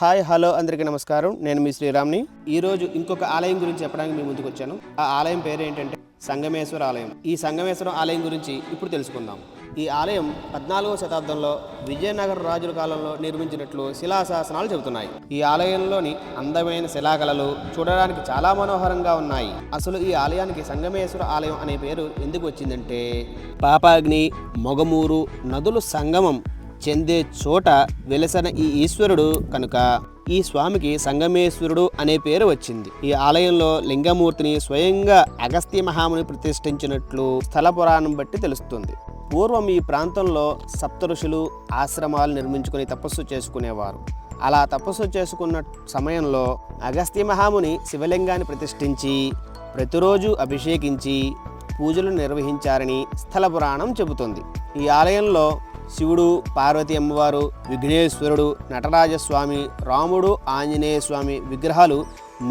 Hi hello అందరికీ నమస్కారం. నేను మీ శ్రీరామ్ని. ఈరోజు ఇంకొక ఆలయం గురించి చెప్పడానికి మీ ముందుకు వచ్చాను. ఆ ఆలయం పేరు ఏంటంటే సంగమేశ్వర ఆలయం. ఈ సంగమేశ్వరం ఆలయం గురించి ఇప్పుడు తెలుసుకుందాం. ఈ ఆలయం 14వ శతాబ్దంలో విజయనగర రాజుల కాలంలో నిర్మించినట్లు శిలాశాసనాలు చెబుతున్నాయి. ఈ ఆలయంలోని అందమైన శిలాకళలు చూడడానికి చాలా మనోహరంగా ఉన్నాయి. అసలు ఈ ఆలయానికి సంగమేశ్వర ఆలయం అనే పేరు ఎందుకు వచ్చిందంటే పాపాగ్ని, మొగమూరు నదులు సంగమం చెందే చోట వెలసిన ఈ ఈశ్వరుడు కనుక ఈ స్వామికి సంగమేశ్వరుడు అనే పేరు వచ్చింది. ఈ ఆలయంలో లింగమూర్తిని స్వయంగా అగస్త్య మహాముని ప్రతిష్ఠించినట్లు స్థల పురాణం బట్టి తెలుస్తుంది. పూర్వం ఈ ప్రాంతంలో సప్త ఋషులు ఆశ్రమాలు నిర్మించుకుని తపస్సు చేసుకునేవారు. అలా తపస్సు చేసుకున్న సమయంలో అగస్త్య మహాముని శివలింగాన్ని ప్రతిష్ఠించి ప్రతిరోజు అభిషేకించి పూజలు నిర్వహించారని స్థల పురాణం చెబుతుంది. ఈ ఆలయంలో శివుడు, పార్వతి అమ్మవారు, విఘ్నేశ్వరుడు, నటరాజస్వామి, రాముడు, ఆంజనేయ స్వామి విగ్రహాలు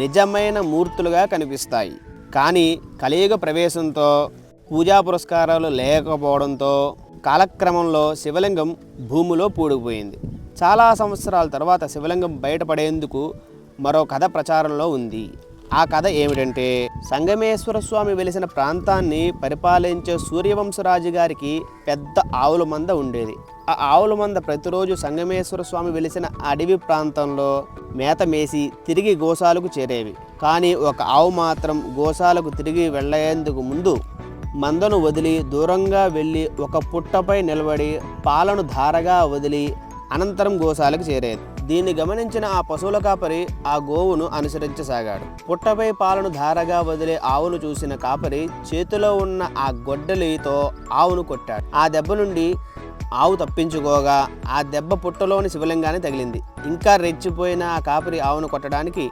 నిజమైన మూర్తులుగా కనిపిస్తాయి. కానీ కలియుగ ప్రవేశంతో పూజా పురస్కారాలు లేకపోవడంతో కాలక్రమంలో శివలింగం భూమిలో పూడిపోయింది. చాలా సంవత్సరాల తర్వాత శివలింగం బయటపడేందుకు మరో కథ ప్రచారంలో ఉంది. ఆ కథ ఏమిటంటే సంగమేశ్వర స్వామి వెలిసిన ప్రాంతాన్ని పరిపాలించే సూర్యవంశరాజు గారికి పెద్ద ఆవుల మంద ఉండేది. ఆ ఆవుల మంద ప్రతిరోజు సంగమేశ్వర స్వామి వెలిసిన అడవి ప్రాంతంలో మేత మేసి తిరిగి గోశాలకు చేరేవి. కానీ ఒక ఆవు మాత్రం గోశాలకు తిరిగి వెళ్లేందుకు ముందు మందను వదిలి దూరంగా వెళ్ళి ఒక పుట్టపై నిలబడి పాలను ధారగా వదిలి అనంతరం గోశాలకు చేరేది. దీన్ని గమనించిన ఆ పశువుల కాపరి ఆ గోవును అనుసరించసాగాడు. పుట్టపై పాలను ధారగా వదిలే ఆవును చూసిన కాపరి చేతిలో ఉన్న ఆ గొడ్డలితో ఆవును కొట్టాడు. ఆ దెబ్బ నుండి ఆవు తప్పించుకోగా ఆ దెబ్బ పుట్టలోని శివలింగాన్ని తగిలింది. ఇంకా రెచ్చిపోయిన ఆ కాపరి ఆవును కొట్టడానికి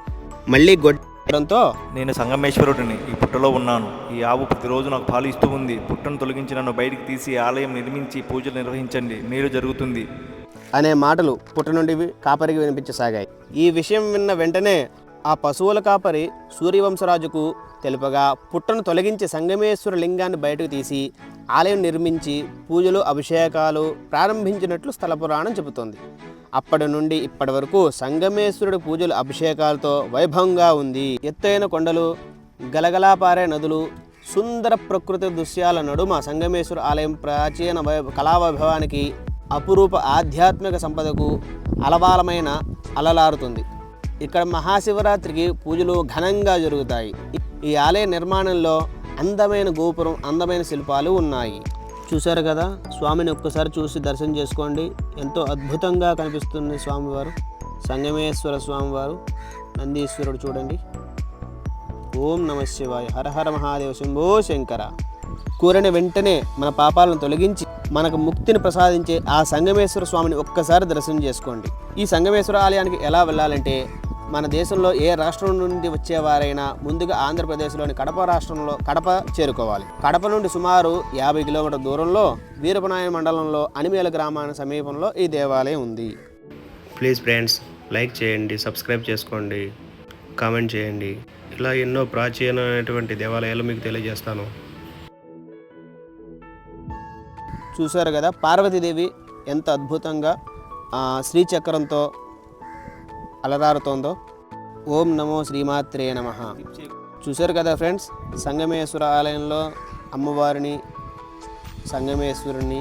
మళ్ళీ గొడ్డంతో నేను సంగమేశ్వరుడిని, ఈ పుట్టలో ఉన్నాను. ఈ ఆవు ప్రతిరోజు నాకు పాలు ఇస్తూ ఉంది. పుట్టను తొలగించి నన్ను బయటికి తీసి ఆలయం నిర్మించి పూజలు నిర్వహించండి, మేలు జరుగుతుంది అనే మాటలు పుట్ట నుండి కాపరికి వినిపించసాగాయి. ఈ విషయం విన్న వెంటనే ఆ పశువుల కాపరి సూర్యవంశరాజుకు తెలుపగా పుట్టను తొలగించి సంగమేశ్వర లింగాన్ని బయటకు తీసి ఆలయం నిర్మించి పూజలు అభిషేకాలు ప్రారంభించినట్లు స్థల పురాణం చెబుతోంది. అప్పటి నుండి ఇప్పటి వరకు సంగమేశ్వరుడి పూజలు అభిషేకాలతో వైభవంగా ఉంది. ఎత్తైన కొండలు, గలగలా పారే నదులు, సుందర ప్రకృతి దృశ్యాల నడుమ సంగమేశ్వర ఆలయం ప్రాచీన కళావైభవానికి, అపురూప ఆధ్యాత్మిక సంపదకు అలవాలమైన అలలారుతుంది. ఇక్కడ మహాశివరాత్రికి పూజలు ఘనంగా జరుగుతాయి. ఈ ఆలయ నిర్మాణంలో అందమైన గోపురం, అందమైన శిల్పాలు ఉన్నాయి. చూశారు కదా, స్వామిని ఒక్కసారి చూసి దర్శనం చేసుకోండి. ఎంతో అద్భుతంగా కనిపిస్తుంది స్వామివారు. సంగమేశ్వర స్వామివారు, నందీశ్వరుడు చూడండి. ఓం నమ శివాయ, హర హర మహాదేవ, శంభో శంకర. కోరిన వెంటనే మన పాపాలను తొలగించి మనకు ముక్తిని ప్రసాదించే ఆ సంగమేశ్వర స్వామిని ఒక్కసారి దర్శనం చేసుకోండి. ఈ సంగమేశ్వర ఆలయానికి ఎలా వెళ్ళాలంటే మన దేశంలో ఏ రాష్ట్రం నుండి వచ్చేవారైనా ముందుగా ఆంధ్రప్రదేశ్లోని కడప చేరుకోవాలి. కడప నుండి సుమారు 50 కిలోమీటర్ల దూరంలో వీరపనాయ మండలంలో అనిమేల గ్రామానికి సమీపంలో ఈ దేవాలయం ఉంది. ప్లీజ్ ఫ్రెండ్స్, లైక్ చేయండి, సబ్స్క్రైబ్ చేసుకోండి, కామెంట్ చేయండి. ఇలా ఎన్నో ప్రాచీనమైనటువంటి దేవాలయాలు మీకు తెలియజేస్తాను. చూశారు కదా, పార్వతీదేవి ఎంత అద్భుతంగా శ్రీచక్రంతో అలరారుతోందో. ఓం నమో శ్రీమాత్రే నమః. చూశారు కదా ఫ్రెండ్స్, సంగమేశ్వర ఆలయంలో అమ్మవారిని, సంగమేశ్వరుని